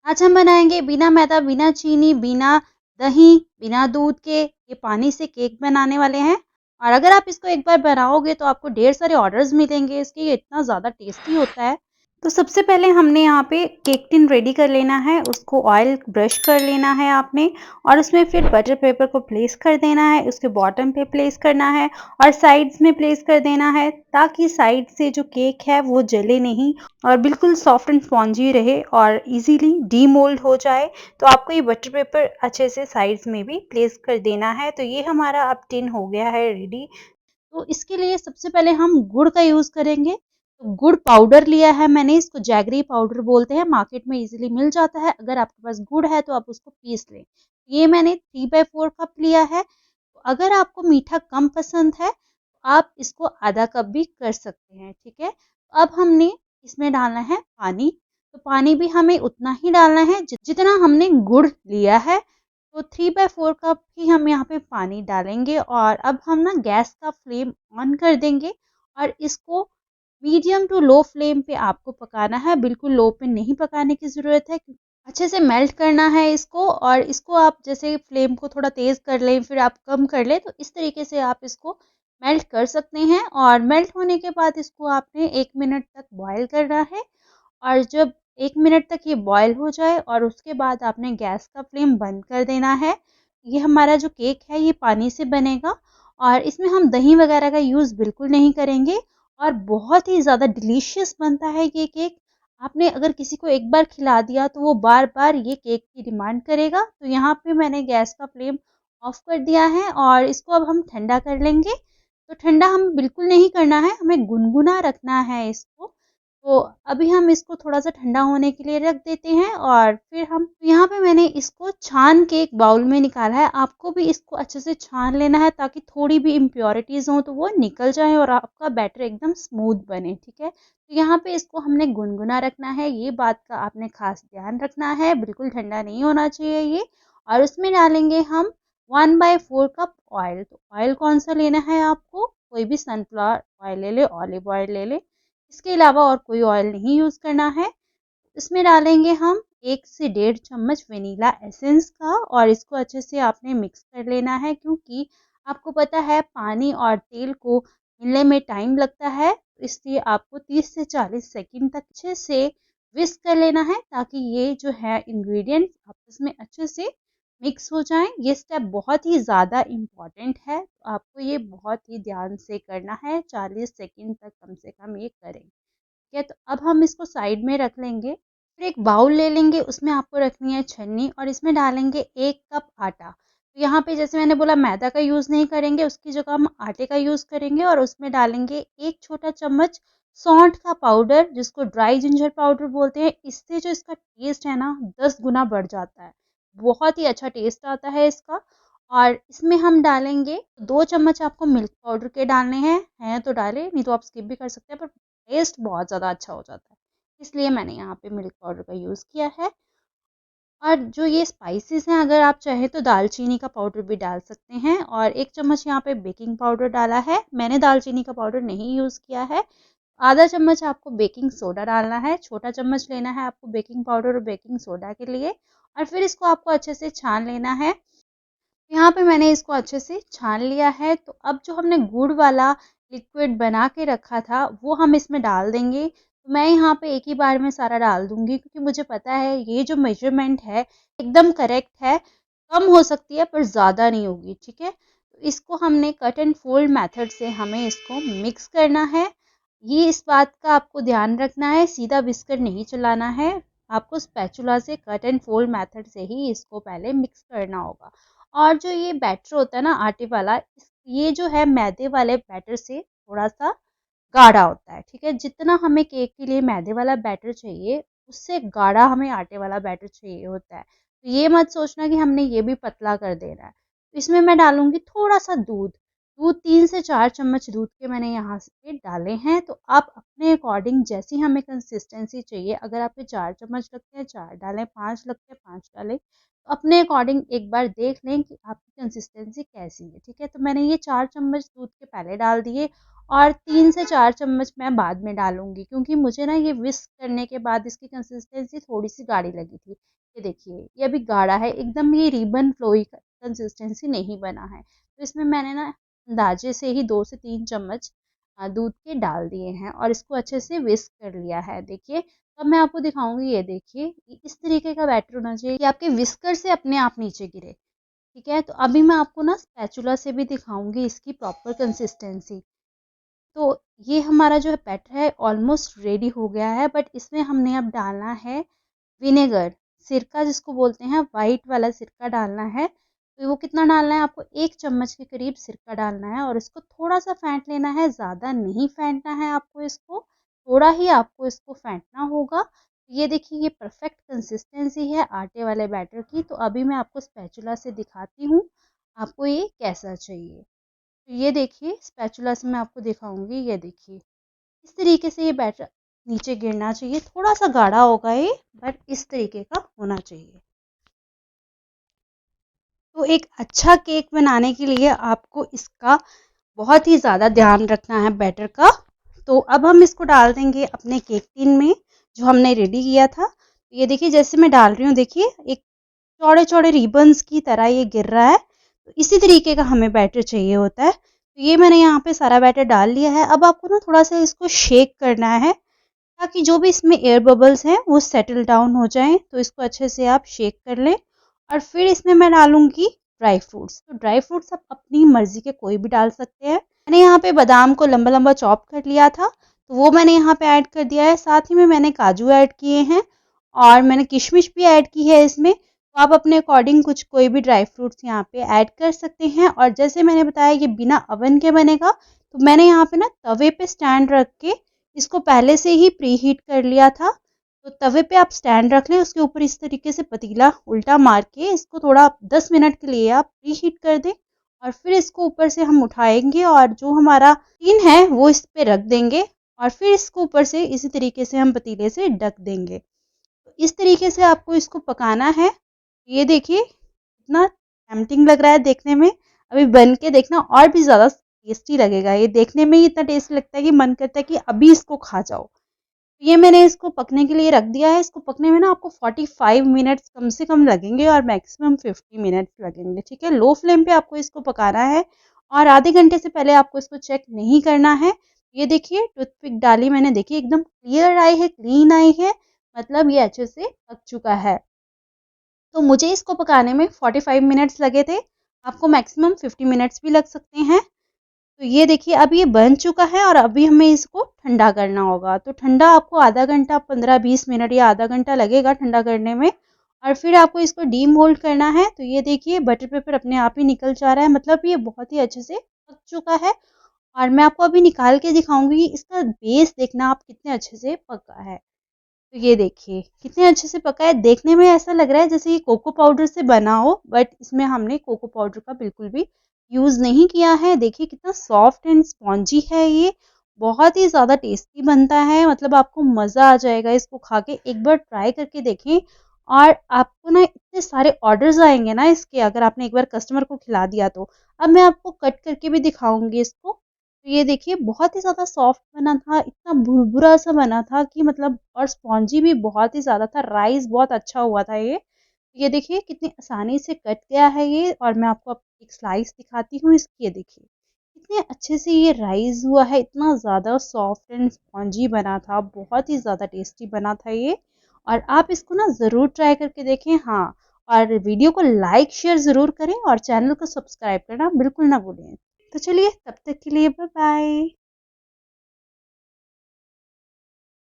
आज हम बनाएंगे बिना मैदा, बिना चीनी, बिना दही, बिना दूध के ये पानी से केक बनाने वाले हैं। और अगर आप इसको एक बार बनाओगे तो आपको ढेर सारे ऑर्डर्स मिलेंगे इसके, ये इतना ज़्यादा टेस्टी होता है। तो सबसे पहले हमने यहाँ पे केक टिन रेडी कर लेना है, उसको ऑयल ब्रश कर लेना है आपने और उसमें फिर बटर पेपर को प्लेस कर देना है, उसके बॉटम पे प्लेस करना है और साइड्स में प्लेस कर देना है ताकि साइड से जो केक है वो जले नहीं और बिल्कुल सॉफ्ट एंड स्पॉन्जी रहे और इजीली डीमोल्ड हो जाए। तो आपको ये बटर पेपर अच्छे से साइड्स में भी प्लेस कर देना है। तो ये हमारा अब टिन हो गया है रेडी। तो इसके लिए सबसे पहले हम गुड़ का यूज़ करेंगे। तो गुड़ पाउडर लिया है मैंने, इसको जैगरी पाउडर बोलते हैं, मार्केट में इजीली मिल जाता है। अगर आपके पास गुड़ है तो आप उसको पीस लें। ये मैंने 3/4 कप लिया है। तो अगर आपको मीठा कम पसंद है तो आप इसको आधा कप भी कर सकते हैं, ठीक है। तो अब हमने इसमें डालना है पानी। तो पानी भी हमें उतना ही डालना है जितना हमने गुड़ लिया है। तो 3/4 कप ही हम यहाँ पे पानी डालेंगे और अब हम ना गैस का फ्लेम ऑन कर देंगे और इसको मीडियम टू लो फ्लेम पे आपको पकाना है। बिल्कुल लो पे नहीं पकाने की ज़रूरत है, अच्छे से मेल्ट करना है इसको। और इसको आप जैसे फ्लेम को थोड़ा तेज़ कर लें फिर आप कम कर लें, तो इस तरीके से आप इसको मेल्ट कर सकते हैं। और मेल्ट होने के बाद इसको आपने 1 मिनट तक बॉयल करना है। और जब 1 मिनट तक ये बॉयल हो जाए और उसके बाद आपने गैस का फ्लेम बंद कर देना है। ये हमारा जो केक है ये पानी से बनेगा और इसमें हम दही वगैरह का यूज़ बिल्कुल नहीं करेंगे और बहुत ही ज़्यादा डिलीशियस बनता है ये केक। आपने अगर किसी को एक बार खिला दिया तो वो बार-बार ये केक की डिमांड करेगा। तो यहाँ पे मैंने गैस का फ्लेम ऑफ कर दिया है और इसको अब हम ठंडा कर लेंगे। तो ठंडा हम बिल्कुल नहीं करना है, हमें गुनगुना रखना है इसको। तो अभी हम इसको थोड़ा-सा ठंडा होने के लिए रख देते हैं और फिर हम यहाँ पे मैंने इसको छान के एक बाउल में निकाला है। आपको भी इसको अच्छे से छान लेना है ताकि थोड़ी भी इम्प्योरिटीज़ हों तो वो निकल जाएँ और आपका बैटर एकदम स्मूथ बने, ठीक है? तो यहाँ पे इसको हमने गुनगुना रखना है, ये बात का आपने ख़ास ध्यान रखना है, बिल्कुल ठंडा नहीं होना चाहिए ये। और उसमें डालेंगे हम 1/4 कप ऑयल। तो ऑयल कौन-सा लेना है आपको? कोई भी सनफ्लावर ऑयल ले लें, ऑलिव ऑयल ले लें। इसके अलावा और कोई ऑयल नहीं यूज़ करना है। इसमें डालेंगे हम 1 से 1.5 चम्मच वेनिला एसेंस का और इसको अच्छे से आपने मिक्स कर लेना है क्योंकि आपको पता है पानी और तेल को मिलने में टाइम लगता है। इसलिए आपको 30 से 40 सेकंड तक अच्छे से विस्क कर लेना है ताकि ये जो है इंग्रेडिएंट्स आपस में अच्छे से मिक्स हो जाएं। ये स्टेप बहुत ही ज़्यादा इम्पॉर्टेंट है, तो आपको ये बहुत ही ध्यान से करना है। 40 सेकंड तक कम से कम ये करें, ठीक है। तो अब हम इसको साइड में रख लेंगे। फिर एक बाउल ले लेंगे, उसमें आपको रखनी है छन्नी और इसमें डालेंगे 1 कप आटा। तो यहाँ पे जैसे मैंने बोला मैदा का यूज़ नहीं करेंगे, उसकी जगह हम आटे का यूज़ करेंगे और उसमें डालेंगे 1 छोटा चम्मच सौंठ का पाउडर जिसको ड्राई जिंजर पाउडर बोलते हैं। इससे जो इसका टेस्ट है ना 10 गुना बढ़ जाता है, बहुत ही अच्छा टेस्ट आता है इसका। और इसमें हम डालेंगे 2 चम्मच आपको मिल्क पाउडर के डालने हैं तो डालें, नहीं तो आप स्किप भी कर सकते हैं, पर टेस्ट बहुत ज़्यादा अच्छा हो जाता है। इसलिए मैंने यहाँ पे मिल्क पाउडर का यूज़ किया है। और जो ये स्पाइसेस हैं अगर आप चाहें तो दालचीनी का पाउडर भी डाल सकते हैं और 1 चम्मच यहाँ पे बेकिंग पाउडर डाला है। मैंने दालचीनी का पाउडर नहीं यूज़ किया है। आधा चम्मच आपको बेकिंग सोडा डालना है, छोटा चम्मच लेना है आपको बेकिंग पाउडर और बेकिंग सोडा के लिए। और फिर इसको आपको अच्छे से छान लेना है। यहाँ पे मैंने इसको अच्छे से छान लिया है। तो अब जो हमने गुड़ वाला लिक्विड बना के रखा था वो हम इसमें डाल देंगे। तो मैं यहाँ पे एक ही बार में सारा डाल दूंगी क्योंकि मुझे पता है ये जो मेजरमेंट है एकदम करेक्ट है। कम हो सकती है पर ज़्यादा नहीं होगी, ठीक है। तो इसको हमने कट एंड फोल्ड मेथड से हमें इसको मिक्स करना है। ये इस बात का आपको ध्यान रखना है, सीधा विस्कर नहीं चलाना है, आपको स्पैचुला से कट एंड फोल्ड मेथड से ही इसको पहले मिक्स करना होगा। और जो ये बैटर होता है ना आटे वाला, ये जो है मैदे वाले बैटर से थोड़ा सा गाढ़ा होता है, ठीक है। जितना हमें केक के लिए मैदे वाला बैटर चाहिए उससे गाढ़ा हमें आटे वाला बैटर चाहिए होता है। तो ये मत सोचना कि हमने ये भी पतला कर देना है। तो इसमें मैं डालूंगी थोड़ा सा दूध। दूध 3 से 4 चम्मच दूध के मैंने यहाँ से डाले हैं। तो आप अपने अकॉर्डिंग जैसी हमें कंसिस्टेंसी चाहिए, अगर आपके 4 चम्मच लगते हैं 4 डालें, 5 लगते हैं 5 डालें। तो अपने अकॉर्डिंग एक बार देख लें कि आपकी कंसिस्टेंसी कैसी है, ठीक है। तो मैंने ये 4 चम्मच दूध के पहले डाल दिए और 3 से 4 चम्मच मैं बाद में डालूँगी, क्योंकि मुझे ना ये विस्क करने के बाद इसकी कंसिस्टेंसी थोड़ी-सी गाढ़ी लगी थी। ये देखिए, ये अभी गाढ़ा है, एकदम ये रिबन फ्लोई कंसिस्टेंसी नहीं बना है। तो इसमें मैंने ना अंदाजे से ही 2 से 3 चम्मच दूध के डाल दिए हैं और इसको अच्छे से विस्क कर लिया है। देखिए, अब मैं आपको दिखाऊँगी, ये देखिए, इस तरीके का बैटर होना चाहिए कि आपके विस्कर से अपने आप नीचे गिरे। ठीक है? तो अभी मैं आपको ना स्पैचुला से भी दिखाऊँगी इसकी प्रॉपर कंसिस्टेंसी। तो ये हमारा जो है बैटर है ऑलमोस्ट रेडी हो गया है, बट इसमें हमने अब डालना है विनेगर, सिरका जिसको बोलते हैं, वाइट वाला सिरका डालना है। तो वो कितना डालना है आपको, 1 चम्मच के करीब सिरका डालना है और इसको थोड़ा सा फेंट लेना है, ज़्यादा नहीं फेंटना है आपको इसको, थोड़ा ही आपको इसको फेंटना होगा। ये देखिए, ये परफेक्ट कंसिस्टेंसी है आटे वाले बैटर की। तो अभी मैं आपको स्पैचुला से दिखाती हूँ आपको ये कैसा चाहिए। तो ये देखिए, स्पैचुला से मैं आपको दिखाऊंगी, ये देखिए, इस तरीके से ये बैटर नीचे गिरना चाहिए। थोड़ा सा गाढ़ा होगा ये, बट इस तरीके का होना चाहिए। तो एक अच्छा केक बनाने के लिए आपको इसका बहुत ही ज़्यादा ध्यान रखना है बैटर का। तो अब हम इसको डाल देंगे अपने केक टिन में जो हमने रेडी किया था। ये देखिए, जैसे मैं डाल रही हूँ, देखिए एक चौड़े चौड़े रिबन्स की तरह ये गिर रहा है। तो इसी तरीके का हमें बैटर चाहिए होता है। तो ये मैंने यहाँ पे सारा बैटर डाल लिया है। अब आपको ना थोड़ा सा इसको शेक करना है ताकि जो भी इसमें एयर बबल्स हैं वो सेटल डाउन हो जाएं। तो इसको अच्छे से आप शेक कर लें और फिर इसमें मैं डालूंगी ड्राई फ्रूट्स। तो ड्राई फ्रूट्स आप अपनी मर्जी के कोई भी डाल सकते हैं। मैंने यहाँ पे बादाम को लंबा लंबा चॉप कर लिया था, तो वो मैंने यहाँ पे ऐड कर दिया है। साथ ही में मैंने काजू ऐड किए हैं और मैंने किशमिश भी ऐड की है इसमें। तो आप अपने अकॉर्डिंग कुछ कोई भी ड्राई फ्रूट्स यहाँ पे ऐड कर सकते हैं। और जैसे मैंने बताया ये बिना अवन के बनेगा, तो मैंने यहाँ पे ना तवे पे स्टैंड रख के इसको पहले से ही प्री हीट कर लिया था। तो तवे पे आप स्टैंड रख लें, उसके ऊपर इस तरीके से पतीला उल्टा मार के इसको थोड़ा 10 मिनट के लिए आप प्री हीट कर दें और फिर इसको ऊपर से हम उठाएंगे और जो हमारा टिन है वो इस पे रख देंगे और फिर इसको ऊपर से इसी तरीके से हम पतीले से ढक देंगे। तो इस तरीके से आपको इसको पकाना है। ये देखिए, इतना टेम्पटिंग लग रहा है देखने में। अभी बन के देखना, और भी ज़्यादा टेस्टी लगेगा। ये देखने में ही इतना टेस्टी लगता है कि मन करता है कि अभी इसको खा जाओ। ये मैंने इसको पकने के लिए रख दिया है। इसको पकने में ना आपको 45 मिनट्स कम से कम लगेंगे और मैक्सिमम 50 मिनट्स लगेंगे। ठीक है, लो फ्लेम पे आपको इसको पकाना है और आधे घंटे से पहले आपको इसको चेक नहीं करना है। ये देखिए, टूथपिक डाली मैंने, देखिए एकदम क्लियर आई है, क्लीन आई है, मतलब ये अच्छे से पक चुका है। तो मुझे इसको पकाने में 45 मिनट्स लगे थे, आपको मैक्सिमम 50 मिनट्स भी लग सकते हैं। तो ये देखिए, अब ये बन चुका है और अभी हमें इसको ठंडा करना होगा। तो ठंडा आपको आधा घंटा, 15-20 मिनट या आधा घंटा लगेगा ठंडा करने में। और फिर आपको इसको डीमोल्ड करना है। तो ये देखिए, बटर पेपर अपने आप ही निकल जा रहा है, मतलब ये बहुत ही अच्छे से पक चुका है। और मैं आपको अभी निकाल के दिखाऊंगी, इसका बेस देखना आप कितने अच्छे से पका है। तो ये देखिए, कितने अच्छे से पका है। देखने में ऐसा लग रहा है जैसे ये कोको पाउडर से बना हो, बट इसमें हमने कोको पाउडर का बिल्कुल भी यूज़ नहीं किया है। देखिए कितना सॉफ्ट एंड स्पॉन्जी है ये, बहुत ही ज़्यादा टेस्टी बनता है। मतलब आपको मज़ा आ जाएगा इसको खा के, एक बार ट्राई करके देखें। और आपको ना इतने सारे ऑर्डर्स आएंगे ना इसके, अगर आपने एक बार कस्टमर को खिला दिया तो। अब मैं आपको कट करके भी दिखाऊंगी इसको। तो ये देखिए, बहुत ही ज़्यादा सॉफ्ट बना था, इतना भुरभुरा सा बना था कि मतलब, और स्पॉन्जी भी बहुत ही ज़्यादा था, राइस बहुत अच्छा हुआ था ये। ये देखिए कितनी आसानी से कट गया है ये। और मैं आपको अब एक स्लाइस दिखाती हूँ इसकी। ये देखिए कितने अच्छे से ये राइस हुआ है, इतना ज़्यादा सॉफ्ट एंड स्पॉन्जी बना था, बहुत ही ज़्यादा टेस्टी बना था ये। और आप इसको ना ज़रूर ट्राई करके देखें। हाँ, और वीडियो को लाइक शेयर ज़रूर करें और चैनल को सब्सक्राइब करना बिल्कुल ना भूलें। तो चलिए, तब तक के लिए बाय बाय।